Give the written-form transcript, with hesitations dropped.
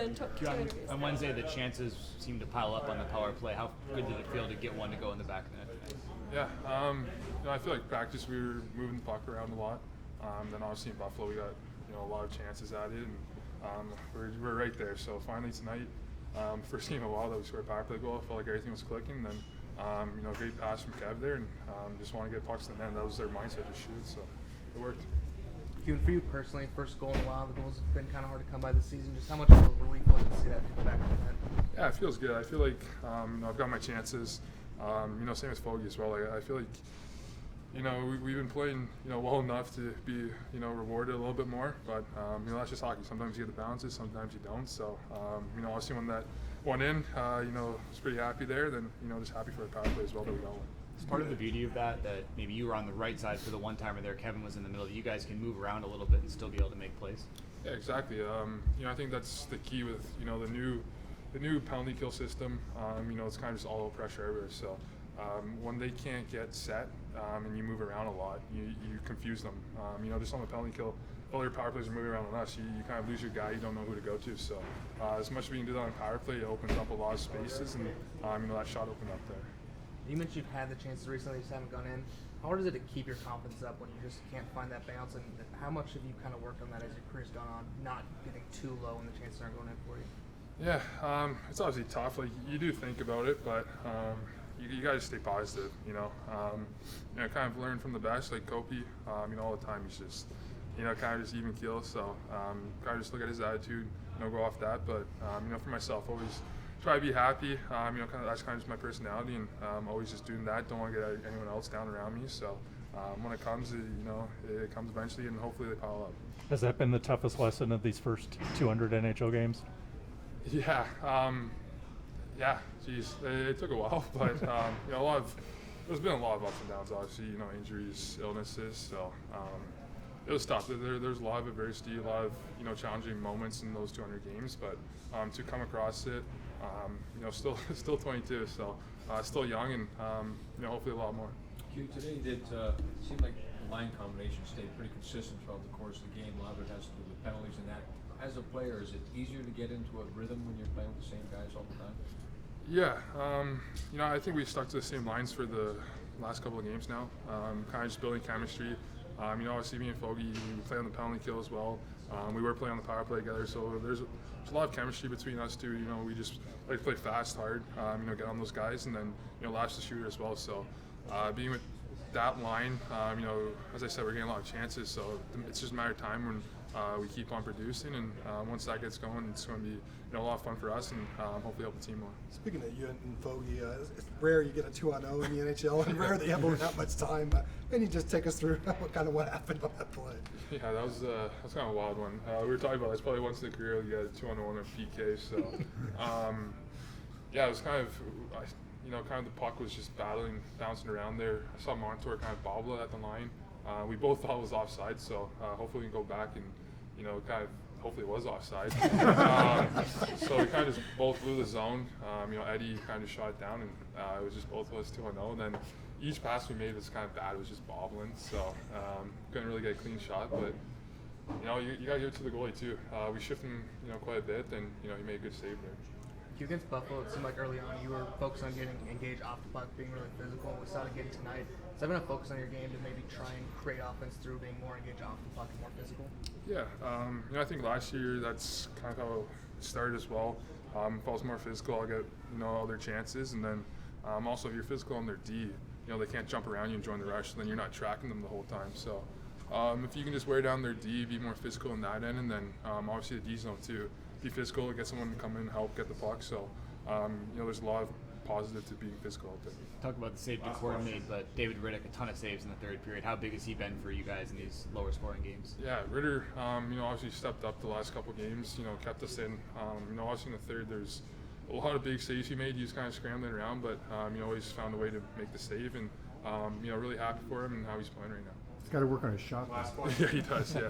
then took 2 interviews. On Wednesday, the chances seemed to pile up on the power play. How good did it feel to get one to go in the back net? Yeah, I feel like practice we were moving the puck around a lot. Then obviously in Buffalo we got a lot of chances at it, and we're right there. So finally tonight, first game in a while that we scored a power play goal. I felt like everything was clicking. Then great pass from Kev there, and just want to get pucks to the net. That was their mindset, just shoot. So it worked. For you personally, first goal in a while. The goals have been kind of hard to come by this season. Just how much of a relief was it to see that in the back of the net? Yeah, it feels good. I feel like I've got my chances. Same as Fogey as well. I feel like we've been playing well enough to be rewarded a little bit more. But that's just hockey. Sometimes you get the bounces, sometimes you don't. So obviously when that went in, was pretty happy there. Then just happy for the power play as well that we got one. It's part of the beauty of that maybe you were on the right side for the one timer there. Kevin was in the middle. You guys can move around a little bit and still be able to make plays. Yeah, exactly. I think that's the key with the new penalty kill system. It's kind of just all pressure everywhere. So when they can't get set and you move around a lot, you confuse them. Just on the penalty kill, all your power plays are moving around on us. You kind of lose your guy. You don't know who to go to. So as much as we can do that on power play, it opens up a lot of spaces, and that shot opened up there. You mentioned you've had the chances recently, just haven't gone in. How hard is it to keep your confidence up when you just can't find that bounce? And how much have you kind of worked on that as your career's gone on, not getting too low when the chances aren't going in for you? Yeah, it's obviously tough. Like you do think about it, but you got to stay positive. Kind of learn from the best. Like Kopi, all the time he's just kind of just even keel. So kind of just look at his attitude, go off that. But for myself, always try to be happy. That's kind of just my personality, and always just doing that. Don't want to get anyone else down around me. So when it comes, it comes eventually, and hopefully they pile up. Has that been the toughest lesson of these first 200 NHL games? Yeah, geez, it took a while, but there's been a lot of ups and downs. Obviously, injuries, illnesses. So it was tough. There's a lot of adversity, a lot of challenging moments in those 200 games. But to come across it, still 22, so still young, and hopefully a lot more. Today it seemed like the line combination stayed pretty consistent throughout the course of the game. A lot of it has to do with penalties and that. As a player, is it easier to get into a rhythm when you're playing with the same guys all the time? Yeah, I think we stuck to the same lines for the last couple of games now. Kind of just building chemistry. Obviously me and Fogey, we play on the penalty kill as well. We were playing on the power play together, so there's a lot of chemistry between us two. We just like to play fast, hard. Get on those guys, and then latch the shooter as well. So being with that line, as I said, we're getting a lot of chances. So it's just a matter of time when we keep on producing, and once that gets going, it's going to be a lot of fun for us, and hopefully help the team more. Speaking of you and Fogey, it's rare you get a 2-on-0 in the NHL, and rare that you have that much time. Can you just take us through what happened on that play? Yeah, that was kind of a wild one. We were talking about this probably once in the career you get a 2-on-1 at PK. So it was kind of kind of the puck was just bouncing around there. I saw Montour kind of bobble it at the line. We both thought it was offside, so hopefully we can go back and hopefully it was offside. So we kind of just both blew the zone. Eddie kind of shot it down, and it was just both of us 2-0. And then each pass we made was kind of bad. It was just bobbling, so couldn't really get a clean shot. But you got to give it to the goalie too. We shifted him quite a bit, and he made a good save there. Against Buffalo, it seemed like early on you were focused on getting engaged off the puck, being really physical. We saw it again tonight. Has that been a focus on your game to maybe try and create offense through being more engaged off the puck and more physical? Yeah, I think last year that's kind of how it started as well. If I was more physical, I'll get other chances, and then also if you're physical on their D, they can't jump around you and join the rush, then you're not tracking them the whole time. So if you can just wear down their D, be more physical in that end, and then obviously the D zone too. Be physical, get someone to come in and help get the puck. So, there's a lot of positive to being physical out there. Talk about the save to coordinate, but David Riddick, a ton of saves in the third period. How big has he been for you guys in these lower scoring games? Yeah, Ritter, obviously stepped up the last couple games, kept us in. Obviously in the third, there's a lot of big saves he made. He was kind of scrambling around, but he always found a way to make the save, and really happy for him and how he's playing right now. He's got to work on his shot. Yeah, he does, yeah.